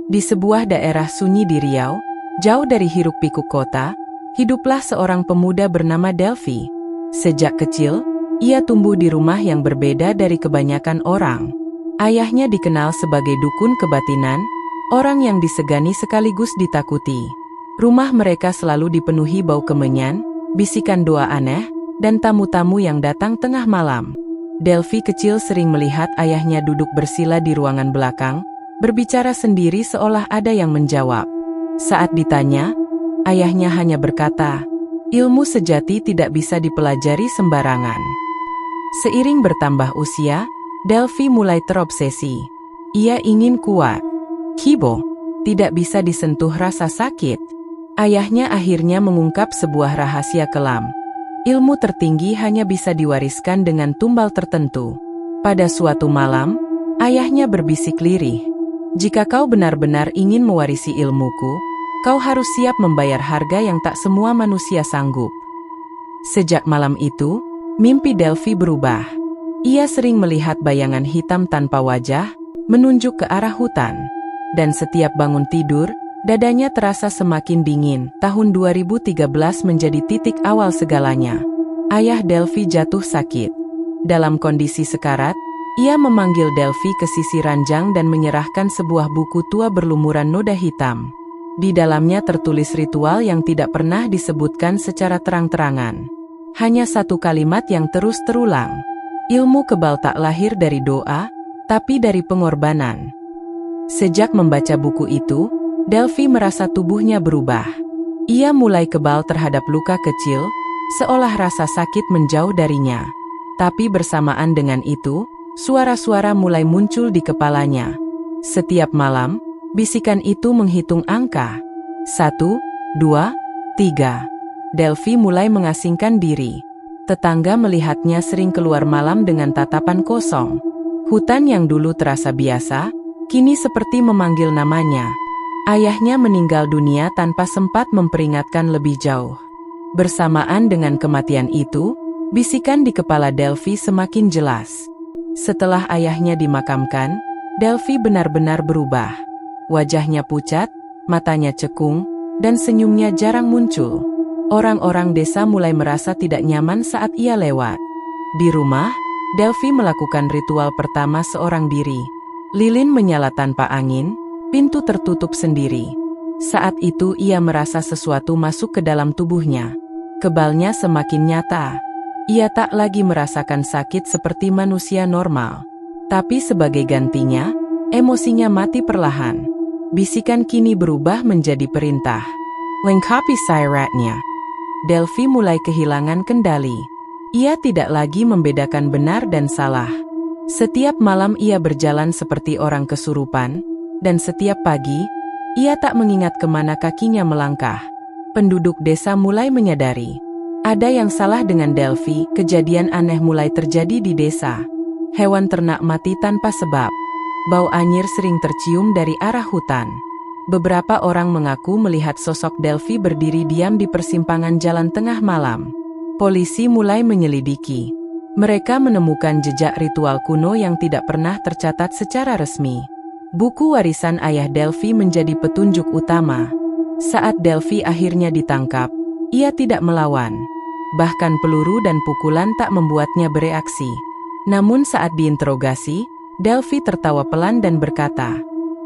Di sebuah daerah sunyi di Riau, jauh dari hiruk-pikuk kota, hiduplah seorang pemuda bernama Delvi. Sejak kecil, ia tumbuh di rumah yang berbeda dari kebanyakan orang. Ayahnya dikenal sebagai dukun kebatinan, orang yang disegani sekaligus ditakuti. Rumah mereka selalu dipenuhi bau kemenyan, bisikan doa aneh, dan tamu-tamu yang datang tengah malam. Delvi kecil sering melihat ayahnya duduk bersila di ruangan belakang, berbicara sendiri seolah ada yang menjawab. Saat ditanya, ayahnya hanya berkata, "Ilmu sejati tidak bisa dipelajari sembarangan." Seiring bertambah usia, Delvi mulai terobsesi. Ia ingin kuat. Kibo, tidak bisa disentuh rasa sakit. Ayahnya akhirnya mengungkap sebuah rahasia kelam. Ilmu tertinggi hanya bisa diwariskan dengan tumbal tertentu. Pada suatu malam, ayahnya berbisik lirih. "Jika kau benar-benar ingin mewarisi ilmuku, kau harus siap membayar harga yang tak semua manusia sanggup." Sejak malam itu, mimpi Delvi berubah. Ia sering melihat bayangan hitam tanpa wajah, menunjuk ke arah hutan. Dan setiap bangun tidur, dadanya terasa semakin dingin. Tahun 2013 menjadi titik awal segalanya. Ayah Delvi jatuh sakit. Dalam kondisi sekarat, ia memanggil Delvi ke sisi ranjang dan menyerahkan sebuah buku tua berlumuran noda hitam. Di dalamnya tertulis ritual yang tidak pernah disebutkan secara terang-terangan. Hanya satu kalimat yang terus terulang. Ilmu kebal tak lahir dari doa, tapi dari pengorbanan. Sejak membaca buku itu, Delvi merasa tubuhnya berubah. Ia mulai kebal terhadap luka kecil, seolah rasa sakit menjauh darinya. Tapi bersamaan dengan itu, suara-suara mulai muncul di kepalanya. Setiap malam, bisikan itu menghitung angka. 1, 2, 3. Delvi mulai mengasingkan diri. Tetangga melihatnya sering keluar malam dengan tatapan kosong. Hutan yang dulu terasa biasa, kini seperti memanggil namanya. Ayahnya meninggal dunia tanpa sempat memperingatkan lebih jauh. Bersamaan dengan kematian itu, bisikan di kepala Delvi semakin jelas. Setelah ayahnya dimakamkan, Delvi benar-benar berubah. Wajahnya pucat, matanya cekung, dan senyumnya jarang muncul. Orang-orang desa mulai merasa tidak nyaman saat ia lewat. Di rumah, Delvi melakukan ritual pertama seorang diri. Lilin menyala tanpa angin, pintu tertutup sendiri. Saat itu ia merasa sesuatu masuk ke dalam tubuhnya. Kebalnya semakin nyata. Ia tak lagi merasakan sakit seperti manusia normal. Tapi sebagai gantinya, emosinya mati perlahan. Bisikan kini berubah menjadi perintah. Lengkapi syaratnya. Delvi mulai kehilangan kendali. Ia tidak lagi membedakan benar dan salah. Setiap malam ia berjalan seperti orang kesurupan, dan setiap pagi, ia tak mengingat kemana kakinya melangkah. Penduduk desa mulai menyadari. Ada yang salah dengan Delvi. Kejadian aneh mulai terjadi di desa. Hewan ternak mati tanpa sebab. Bau anyir sering tercium dari arah hutan. Beberapa orang mengaku melihat sosok Delvi berdiri diam di persimpangan jalan tengah malam. Polisi mulai menyelidiki. Mereka menemukan jejak ritual kuno yang tidak pernah tercatat secara resmi. Buku warisan ayah Delvi menjadi petunjuk utama. Saat Delvi akhirnya ditangkap, ia tidak melawan. Bahkan peluru dan pukulan tak membuatnya bereaksi. Namun saat diinterogasi, Delvi tertawa pelan dan berkata,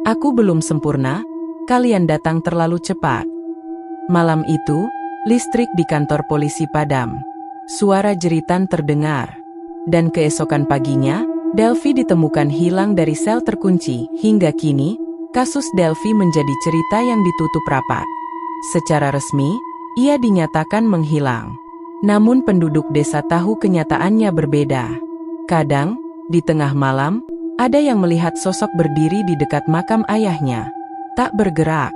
"Aku belum sempurna, kalian datang terlalu cepat." Malam itu, listrik di kantor polisi padam. Suara jeritan terdengar. Dan keesokan paginya, Delvi ditemukan hilang dari sel terkunci. Hingga kini, kasus Delvi menjadi cerita yang ditutup rapat. Secara resmi, ia dinyatakan menghilang. Namun penduduk desa tahu kenyataannya berbeda. Kadang, di tengah malam, ada yang melihat sosok berdiri di dekat makam ayahnya. Tak bergerak,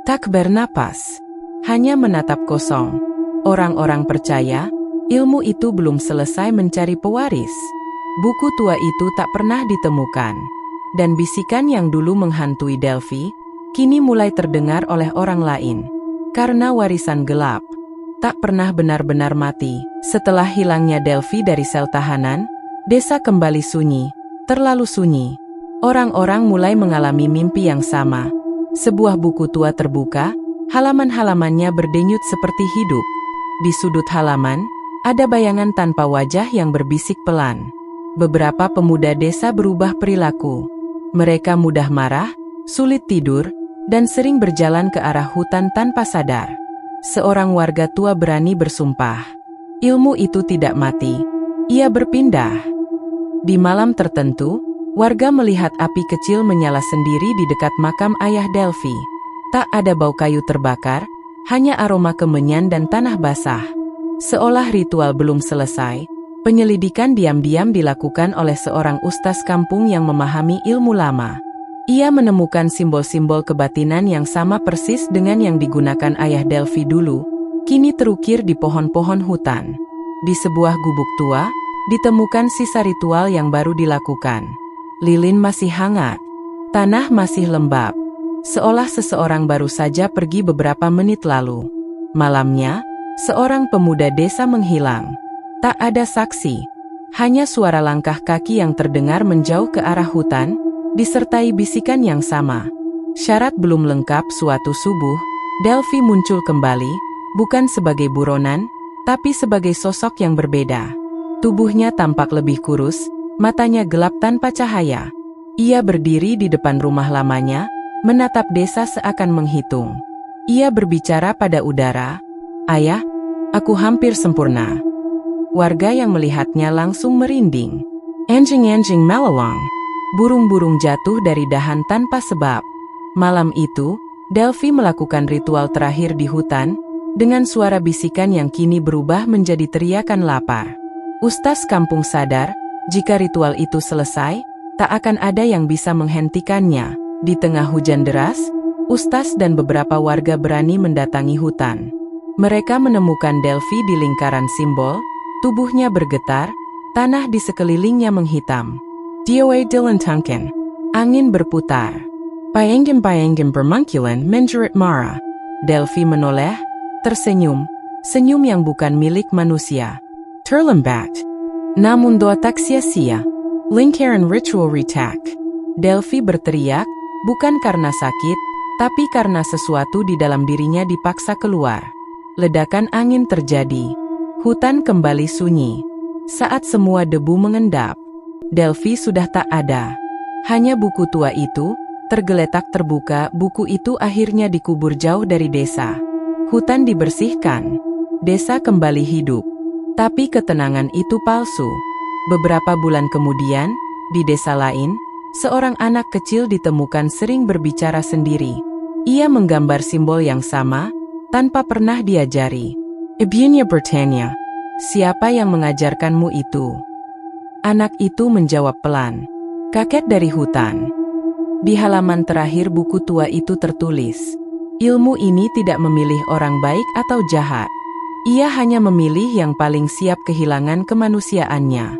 tak bernapas, hanya menatap kosong. Orang-orang percaya, ilmu itu belum selesai mencari pewaris. Buku tua itu tak pernah ditemukan. Dan bisikan yang dulu menghantui Delvi, kini mulai terdengar oleh orang lain. Karena warisan gelap tak pernah benar-benar mati. Setelah hilangnya Delvi dari sel tahanan, desa kembali sunyi, terlalu sunyi. Orang-orang mulai mengalami mimpi yang sama. Sebuah buku tua terbuka, halaman-halamannya berdenyut seperti hidup. Di sudut halaman, ada bayangan tanpa wajah yang berbisik pelan. Beberapa pemuda desa berubah perilaku. Mereka mudah marah, sulit tidur, dan sering berjalan ke arah hutan tanpa sadar. Seorang warga tua berani bersumpah, ilmu itu tidak mati, ia berpindah. Di malam tertentu, warga melihat api kecil menyala sendiri di dekat makam ayah Delphi. Tak ada bau kayu terbakar, hanya aroma kemenyan dan tanah basah. Seolah ritual belum selesai, penyelidikan diam-diam dilakukan oleh seorang ustaz kampung yang memahami ilmu lama. Ia menemukan simbol-simbol kebatinan yang sama persis dengan yang digunakan ayah Delphi dulu, kini terukir di pohon-pohon hutan. Di sebuah gubuk tua, ditemukan sisa ritual yang baru dilakukan. Lilin masih hangat, tanah masih lembab, seolah seseorang baru saja pergi beberapa menit lalu. Malamnya, seorang pemuda desa menghilang. Tak ada saksi, hanya suara langkah kaki yang terdengar menjauh ke arah hutan, disertai bisikan yang sama. Syarat belum lengkap. Suatu subuh, Delphi muncul kembali, bukan sebagai buronan, tapi sebagai sosok yang berbeda. Tubuhnya tampak lebih kurus, matanya gelap tanpa cahaya. Ia berdiri di depan rumah lamanya, menatap desa seakan menghitung. Ia berbicara pada udara, "Ayah, aku hampir sempurna." Warga yang melihatnya langsung merinding. Anjing-anjing melolong. Burung-burung jatuh dari dahan tanpa sebab. Malam itu, Delphi melakukan ritual terakhir di hutan, dengan suara bisikan yang kini berubah menjadi teriakan lapar. Ustaz kampung sadar, jika ritual itu selesai, tak akan ada yang bisa menghentikannya. Di tengah hujan deras, ustaz dan beberapa warga berani mendatangi hutan. Mereka menemukan Delphi di lingkaran simbol, tubuhnya bergetar, tanah di sekelilingnya menghitam. Dioe dilentangkan. Angin berputar. Payengim-payengim bermangkilan menjerit marah. Delphi menoleh, tersenyum, senyum yang bukan milik manusia. Terlambat. Namun doa tak sia-sia. Lingkaran ritual retak. Delphi berteriak, bukan karena sakit, tapi karena sesuatu di dalam dirinya dipaksa keluar. Ledakan angin terjadi. Hutan kembali sunyi. Saat semua debu mengendap, Delphi sudah tak ada. Hanya buku tua itu, tergeletak terbuka. Buku itu akhirnya dikubur jauh dari desa. Hutan dibersihkan. Desa kembali hidup. Tapi ketenangan itu palsu. Beberapa bulan kemudian, di desa lain, seorang anak kecil ditemukan sering berbicara sendiri. Ia menggambar simbol yang sama, tanpa pernah diajari. Ibunya bertanya, "Siapa yang mengajarkanmu itu?" Anak itu menjawab pelan, "Kakek dari hutan." Di halaman terakhir buku tua itu tertulis, ilmu ini tidak memilih orang baik atau jahat. Ia hanya memilih yang paling siap kehilangan kemanusiaannya.